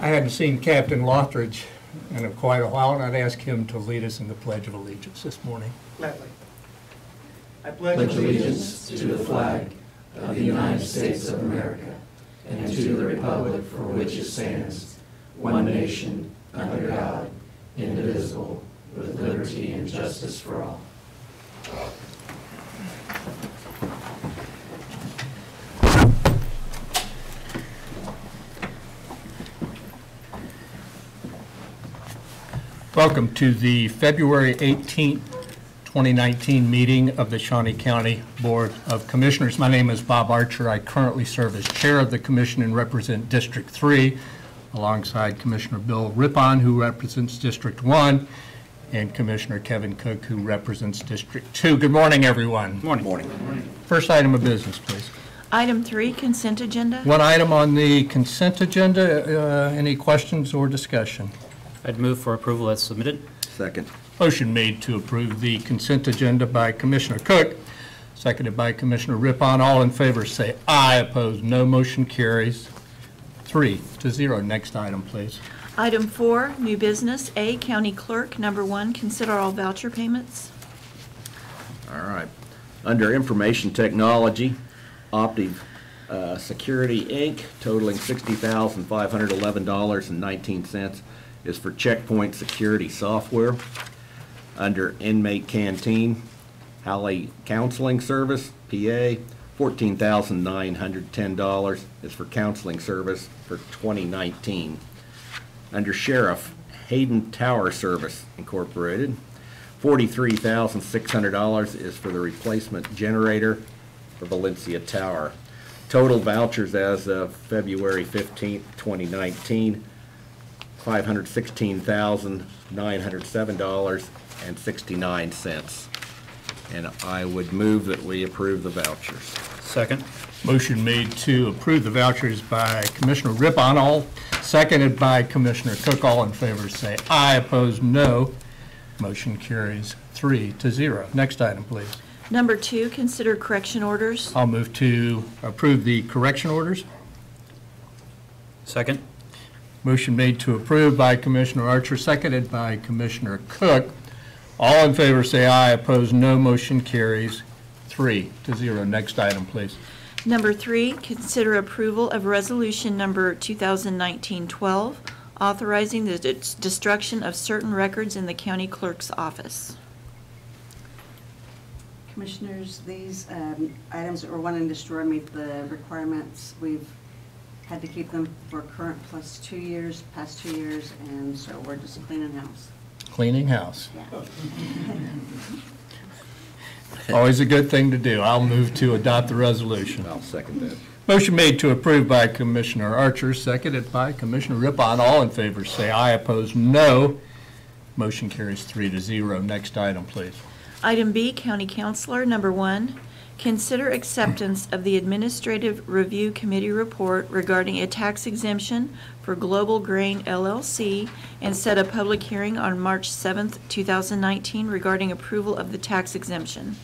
I hadn't seen Captain Lothridge in quite a while, and I'd ask him to lead us in the Pledge of Allegiance this morning. Gladly. I pledge allegiance to the flag of the United States of America and to the republic for which it stands, one nation, under God, indivisible, with liberty and justice for all. Welcome to the February 18th, 2019 meeting of the Shawnee County Board of Commissioners. My name is Bob Archer. I currently serve as chair of the commission and represent District 3 alongside Commissioner Bill Rippon, who represents District 1, and Commissioner Kevin Cook, who represents District 2. Good morning, everyone. Morning. Morning. First item of business, please. Item 3, consent agenda. One item on the consent agenda. Any questions or discussion? I'd move for approval as submitted. Second. Motion made to approve the consent agenda by Commissioner Cook, seconded by Commissioner Rippon. All in favor say aye. Opposed, no. Motion carries 3-0. Next item, please. Item 4, new business. A, County Clerk. Number 1, consider all voucher payments. All right. Under Information Technology, Optive Security, Inc., totaling $60,511.19 is for Checkpoint Security Software. Under Inmate Canteen, Halley Counseling Service, PA, $14,910 is for counseling service for 2019. Under Sheriff, Hayden Tower Service, Incorporated, $43,600 is for the replacement generator for Valencia Tower. Total vouchers as of February 15th, 2019, $516,907.69. And I would move that we approve the vouchers. Second. Motion made to approve the vouchers by Commissioner Rippon, all seconded by Commissioner Cook. All in favor say aye. Opposed, no. Motion carries 3-0. Next item, please. Number 2, consider correction orders. I'll move to approve the correction orders. Second. Motion made to approve by Commissioner Archer, seconded by Commissioner Cook. All in favor say aye. Opposed, no. Motion carries 3-0. Next item, please. Number 3, consider approval of resolution number 2019-12, authorizing the destruction of certain records in the county clerk's office. Commissioners, these items that we're wanting to destroy meet the requirements. We've had to keep them for current plus 2 years, past 2 years, and so we're just cleaning house. Cleaning house. Yeah. Always a good thing to do. I'll move to adopt the resolution. I'll second that. Motion made to approve by Commissioner Archer, seconded by Commissioner Rippon. All in favor say aye. Opposed, no. Motion carries 3-0. Next item, please. Item B, County Councilor. Number 1, consider acceptance of the Administrative Review Committee report regarding a tax exemption for Global Grain LLC and set a public hearing on March 7th, 2019 regarding approval of the tax exemption.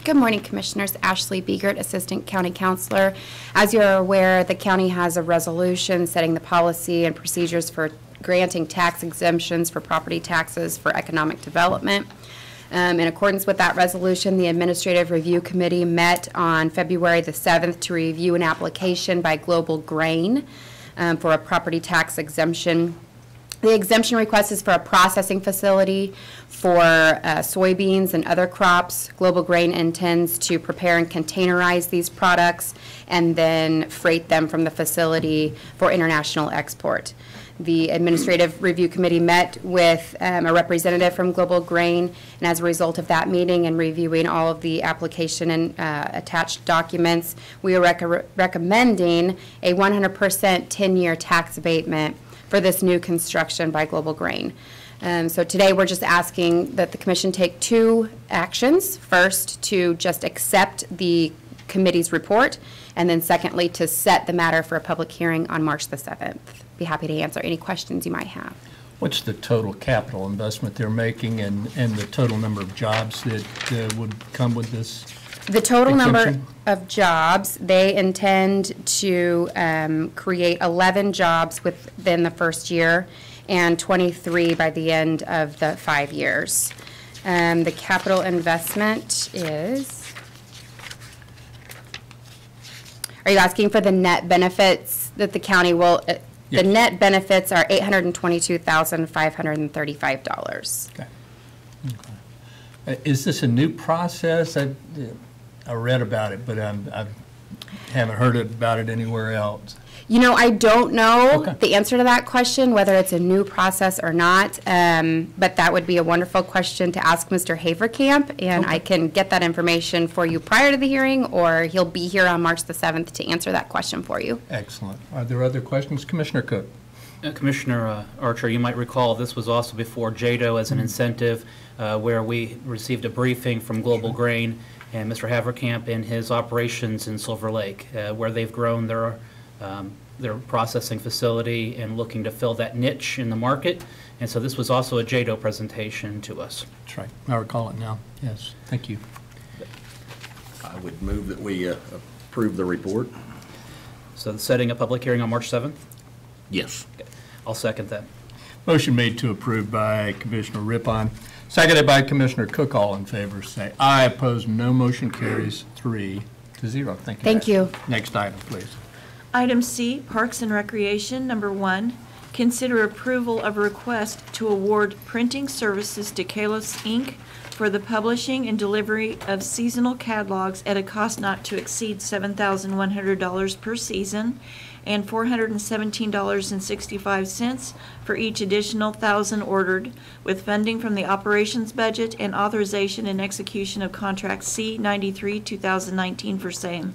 Good morning, Commissioners. Ashley Biegert, Assistant County Counselor. As you're aware, the county has a resolution setting the policy and procedures for granting tax exemptions for property taxes for economic development. In accordance with that resolution, the Administrative Review Committee met on February the 7th to review an application by Global Grain for a property tax exemption. The exemption request is for a processing facility for soybeans and other crops. Global Grain intends to prepare and containerize these products and then freight them from the facility for international export. The Administrative Review Committee met with a representative from Global Grain, and as a result of that meeting and reviewing all of the application and attached documents, we are recommending a 100% 10-year tax abatement for this new construction by Global Grain. So today we're just asking that the Commission take 2 actions. First, to just accept the committee's report, and then secondly, to set the matter for a public hearing on March the 7th. Be happy to answer any questions you might have. What's the total capital investment they're making and the total number of jobs that would come with this? The total exemption? number of jobs, they intend to create 11 jobs within the first year and 23 by the end of the 5 years. The capital investment is, are you asking for the net benefits that the county will, the Yes. net benefits are $822,535. Okay. Is this a new process? I read about it, but I haven't heard about it anywhere else. You know, I don't know Okay. the answer to that question, whether it's a new process or not, but that would be a wonderful question to ask Mr. Haverkamp, and I can get that information for you prior to the hearing, or he'll be here on March the 7th to answer that question for you. Excellent. Are there other questions? Commissioner Cook? Commissioner Archer, you might recall this was also before JADO as an incentive where we received a briefing from Global Grain and Mr. Haverkamp and his operations in Silver Lake, where they've grown their processing facility and looking to fill that niche in the market. And so this was also a JADO presentation to us. That's right. I recall it now. Yes, thank you. I would move that we approve the report. So setting a public hearing on March 7th? Yes. I'll second that. Motion made to approve by Commissioner Rippon, seconded by Commissioner Cook. All in favor, say aye. Opposed, no. Motion carries 3-0. Thank you. Thank you. Next item, please. Item C, Parks and Recreation, number 1, consider approval of a request to award printing services to Kalos Inc. for the publishing and delivery of seasonal catalogs at a cost not to exceed $7,100 per season and $417.65 for each additional 1,000 ordered, with funding from the operations budget and authorization and execution of contract C-93, 2019 for same.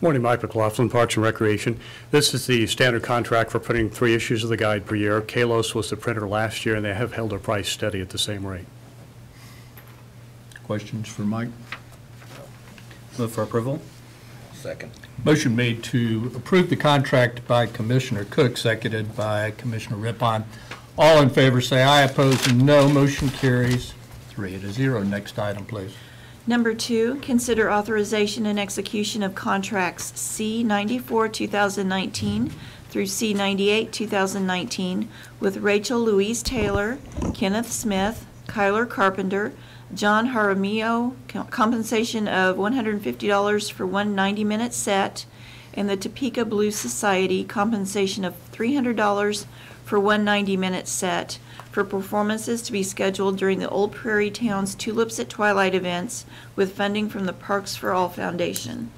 Morning, Mike McLaughlin, Parks and Recreation. This is the standard contract for printing 3 issues of the guide per year. Kalos was the printer last year, and they have held their price steady at the same rate. Questions for Mike? Move for approval? Second. Motion made to approve the contract by Commissioner Cook, seconded by Commissioner Rippon. All in favor say aye. Opposed, no. Motion carries 3-0. Next item, please. Number 2, consider authorization and execution of contracts C-94, 2019 through C-98, 2019 with Rachel Louise Taylor, Kenneth Smith, Kyler Carpenter, John Jaramillo, compensation of $150 for one 90-minute set, and the Topeka Blues Society, compensation of $300 for one 90-minute set, for performances to be scheduled during the Old Prairie Town's Tulips at Twilight events with funding from the Parks for All Foundation.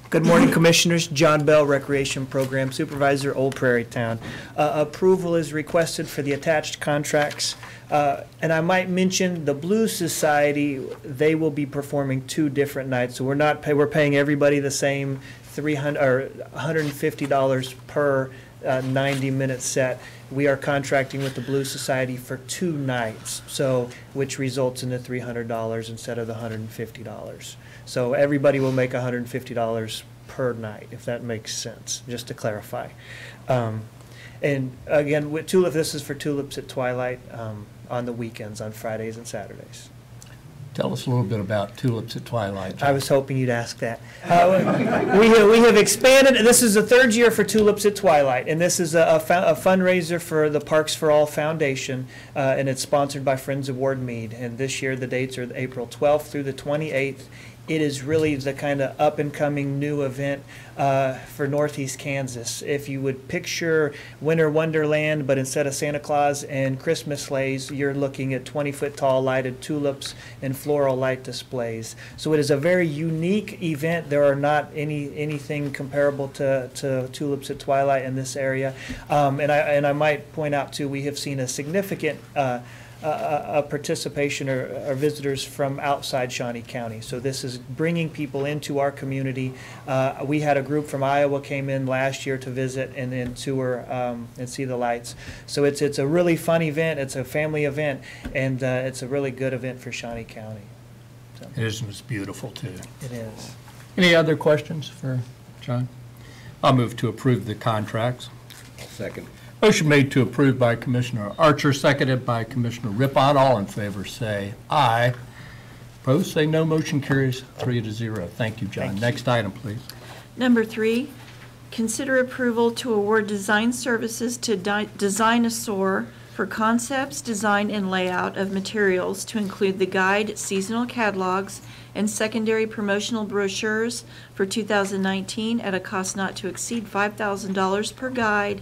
Good morning, Commissioners. John Bell, Recreation Program Supervisor, Old Prairie Town. Approval is requested for the attached contracts. And I might mention the Blues Society, they will be performing 2 different nights. So we're paying everybody the same $150 per 90-minute set. We are contracting with the Blues Society for 2 nights, so which results in the $300 instead of the $150. So everybody will make $150 per night, if that makes sense, just to clarify. And again, with this is for Tulips at Twilight on the weekends, on Fridays and Saturdays. Tell us a little bit about Tulips at Twilight. I was hoping you'd ask that. We have expanded. This is the 3rd year for Tulips at Twilight, and this is a fundraiser for the Parks for All Foundation, and it's sponsored by Friends of Ward Meade. And this year the dates are April 12th through the 28th. It is really the kind of up-and-coming new event for Northeast Kansas. If you would picture Winter Wonderland, but instead of Santa Claus and Christmas sleighs, you're looking at 20-foot-tall lighted tulips and floral light displays. So it is a very unique event. There are not anything comparable to Tulips at Twilight in this area. And I might point out, too, we have seen a significant participation or visitors from outside Shawnee County. So this is bringing people into our community. We had a group from Iowa came in last year to visit and then tour and see the lights. So it's a really fun event. It's a family event, and it's a really good event for Shawnee County. So. It is, and it's beautiful, too. It is. Any other questions for John? I'll move to approve the contracts. Second. Motion made to approve by Commissioner Archer, seconded by Commissioner Rippon. All in favor say aye. Opposed say no. Motion carries 3-0. Thank you, John. Thank you. Next item, please. Number 3, consider approval to award design services to Designosaur for concepts, design, and layout of materials to include the guide, seasonal catalogs, and secondary promotional brochures for 2019 at a cost not to exceed $5,000 per guide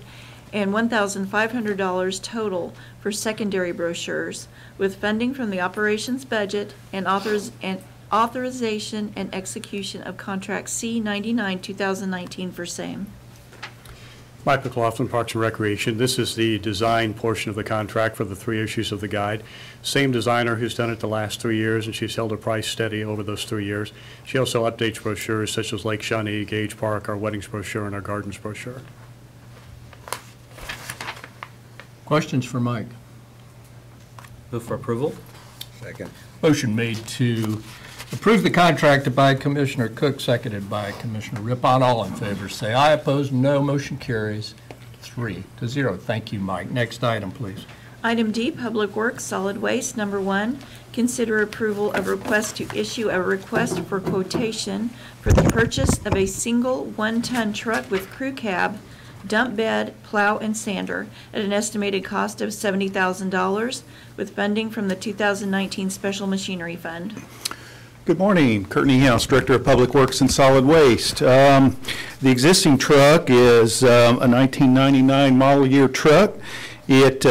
and $1,500 total for secondary brochures, with funding from the operations budget and authorization and execution of contract C-99 2019 for same. Mike McLaughlin, Parks and Recreation. This is the design portion of the contract for the 3 issues of the guide. Same designer who's done it the last 3 years, and she's held her price steady over those 3 years. She also updates brochures such as Lake Shawnee, Gage Park, our weddings brochure, and our gardens brochure. Questions for Mike? Move for approval. Second. Motion made to approve the contract by Commissioner Cook, seconded by Commissioner Rippon. All in favor say aye. Opposed, no. Motion carries 3-0. Thank you, Mike. Next item, please. Item D, Public Works, Solid Waste. Number 1, consider approval of request to issue a request for quotation for the purchase of a single 1-ton truck with crew cab, dump bed, plow, and sander at an estimated cost of $70,000 with funding from the 2019 Special Machinery Fund. Good morning, Kurt Niehaus, Director of Public Works and Solid Waste. The existing truck is a 1999 model year truck. It,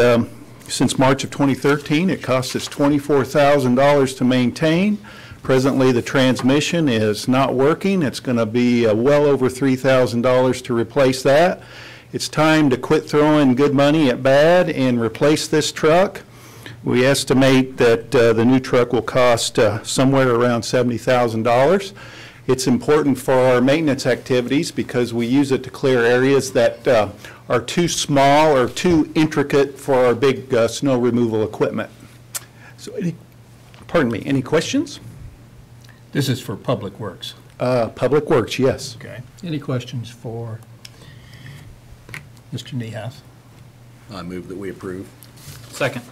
since March of 2013, it cost us $24,000 to maintain. Presently, the transmission is not working. It's going to be well over $3,000 to replace that. It's time to quit throwing good money at bad and replace this truck. We estimate that the new truck will cost somewhere around $70,000. It's important for our maintenance activities because we use it to clear areas that are too small or too intricate for our big snow removal equipment. So, any questions? This is for Public Works. Public Works, yes. Okay. Any questions for Mr. Niehaus? I move that we approve. Second.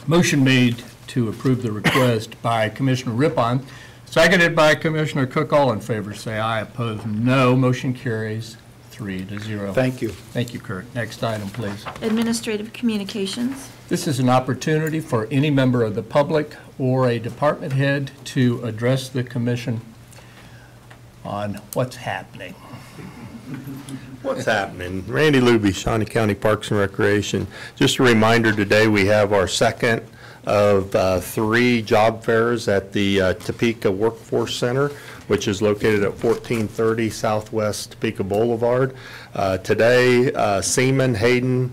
Motion made to approve the request by Commissioner Rippon, seconded by Commissioner Cook. All in favor say aye. Opposed, no. Motion carries 3-0. Thank you. Thank you, Kurt. Next item, please. Administrative Communications. This is an opportunity for any member of the public or a department head to address the commission on what's happening. What's happening? Randy Luby, Shawnee County Parks and Recreation. Just a reminder, today we have our second of 3 job fairs at the Topeka Workforce Center, which is located at 1430 Southwest Topeka Boulevard. Today, Seaman, Hayden,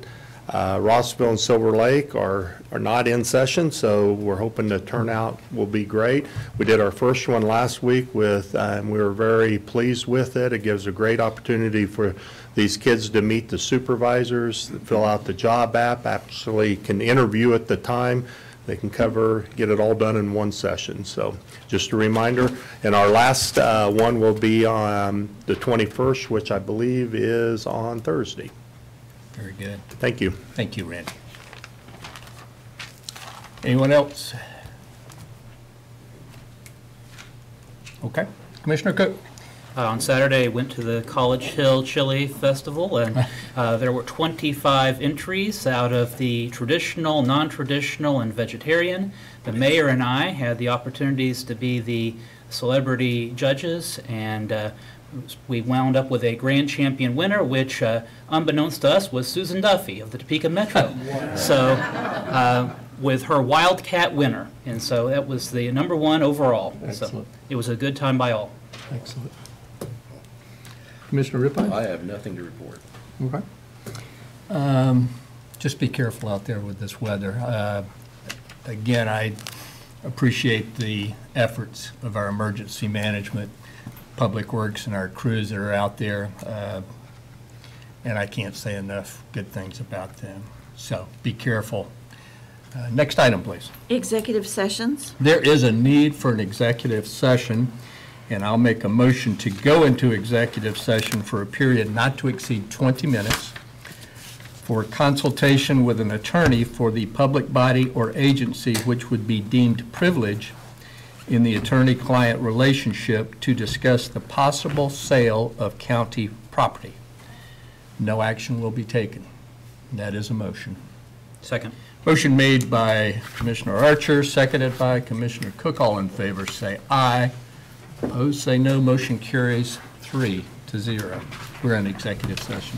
Rossville, and Silver Lake are not in session, so we're hoping the turnout will be great. We did our first one last week with, and we were very pleased with it. It gives a great opportunity for these kids to meet the supervisors, fill out the job app, actually can interview at the time. They can get it all done in one session. So just a reminder. And our last one will be on the 21st, which I believe is on Thursday. Very good. Thank you. Thank you, Randy. Anyone else? Okay. Commissioner Cook. On Saturday, I went to the College Hill Chili Festival, and there were 25 entries out of the traditional, non-traditional, and vegetarian. The mayor and I had the opportunities to be the celebrity judges, and we wound up with a grand champion winner, which, unbeknownst to us, was Susan Duffy of the Topeka Metro. Wow. So, with her Wildcat winner, and so that was the #1 overall. Excellent. So it was a good time by all. Excellent. Commissioner Rippon? I have nothing to report. Okay. Just be careful out there with this weather. Again, I appreciate the efforts of our emergency management, Public Works, and our crews that are out there. And I can't say enough good things about them. So be careful. Next item, please. Executive sessions. There is a need for an executive session, and I'll make a motion to go into executive session for a period not to exceed 20 minutes for consultation with an attorney for the public body or agency which would be deemed privileged in the attorney-client relationship to discuss the possible sale of county property. No action will be taken. That is a motion. Second. Motion made by Commissioner Archer, seconded by Commissioner Cook. All in favor say aye. Opposed say no. Motion carries 3-0. We're in executive session.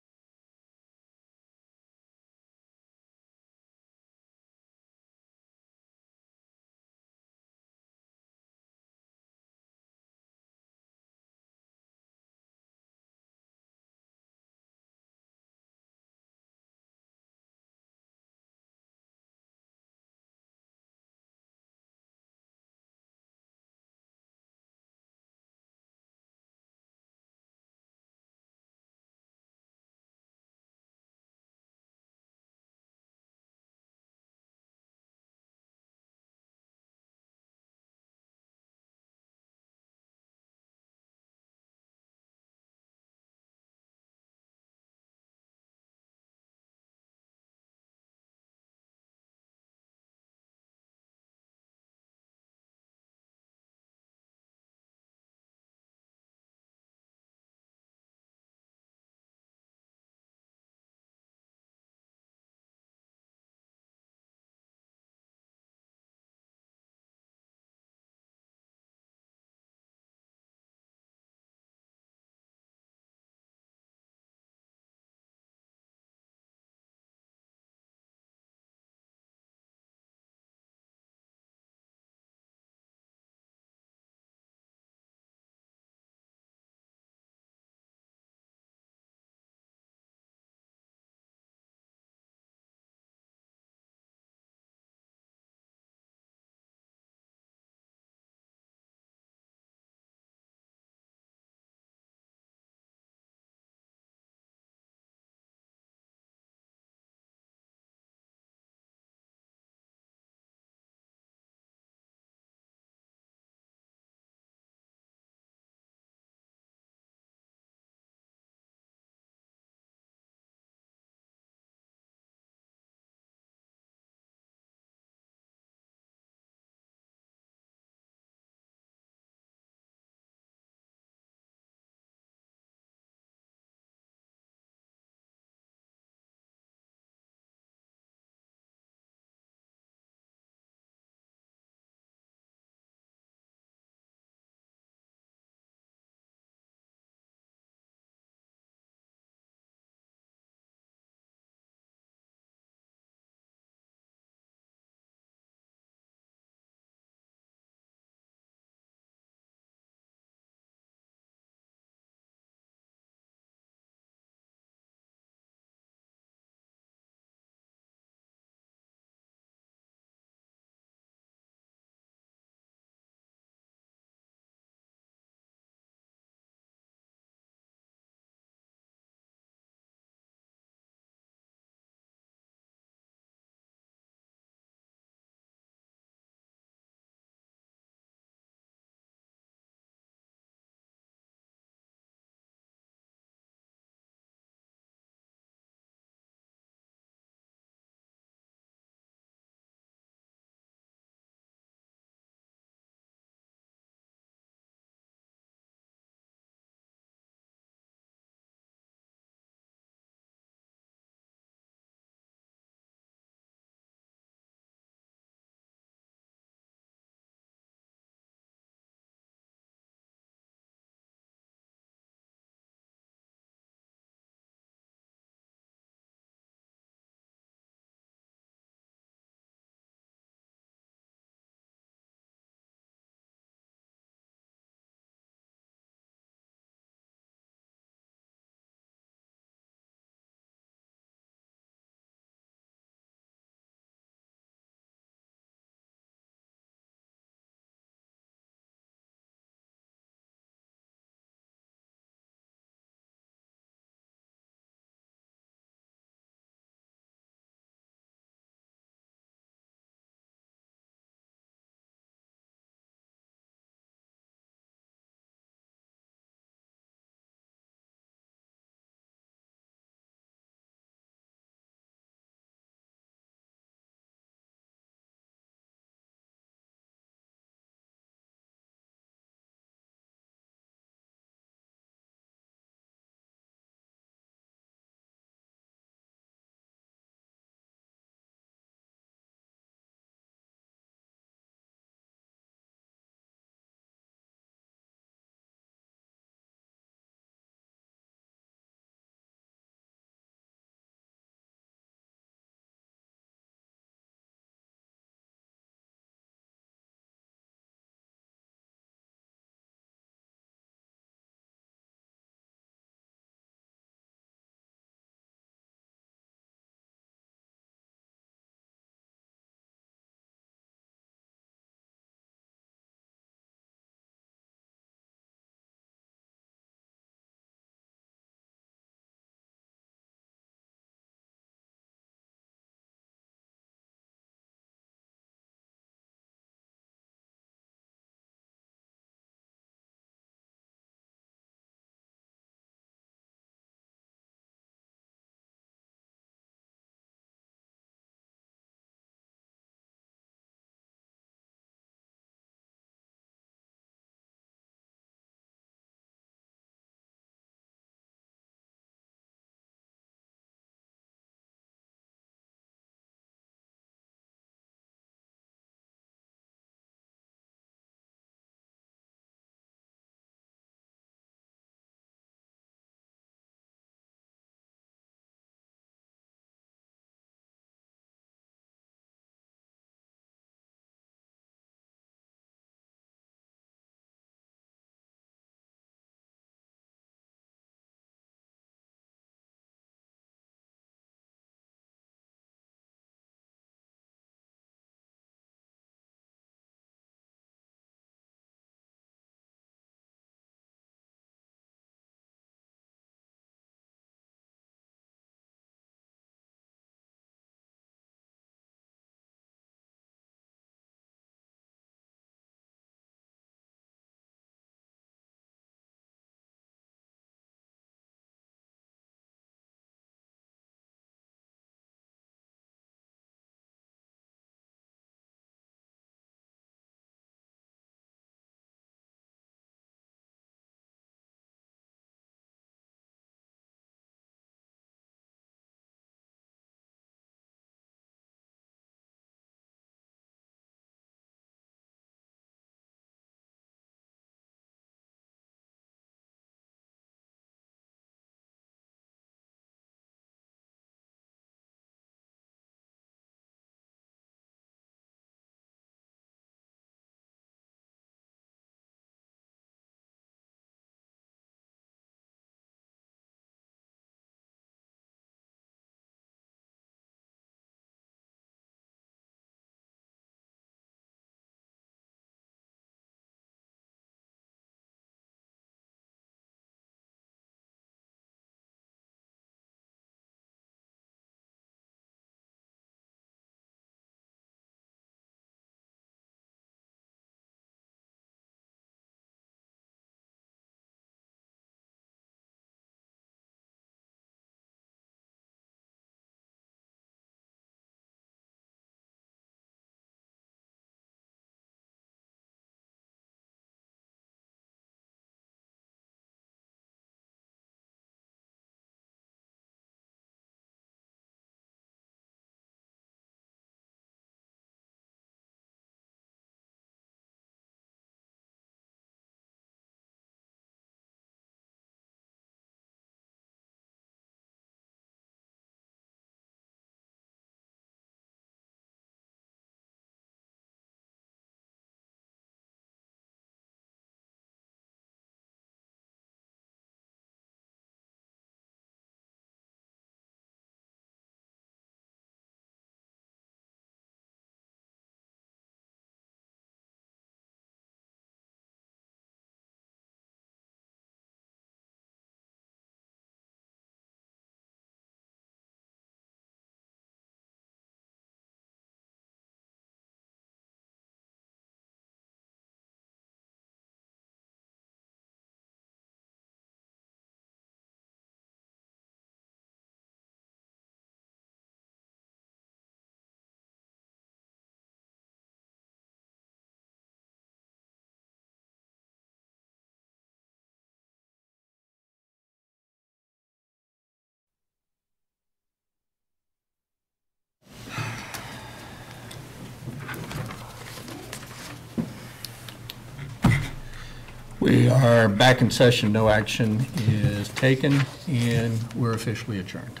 We are back in session. No action is taken, and we're officially adjourned.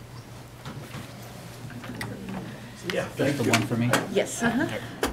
The one for me? Yes, uh-huh.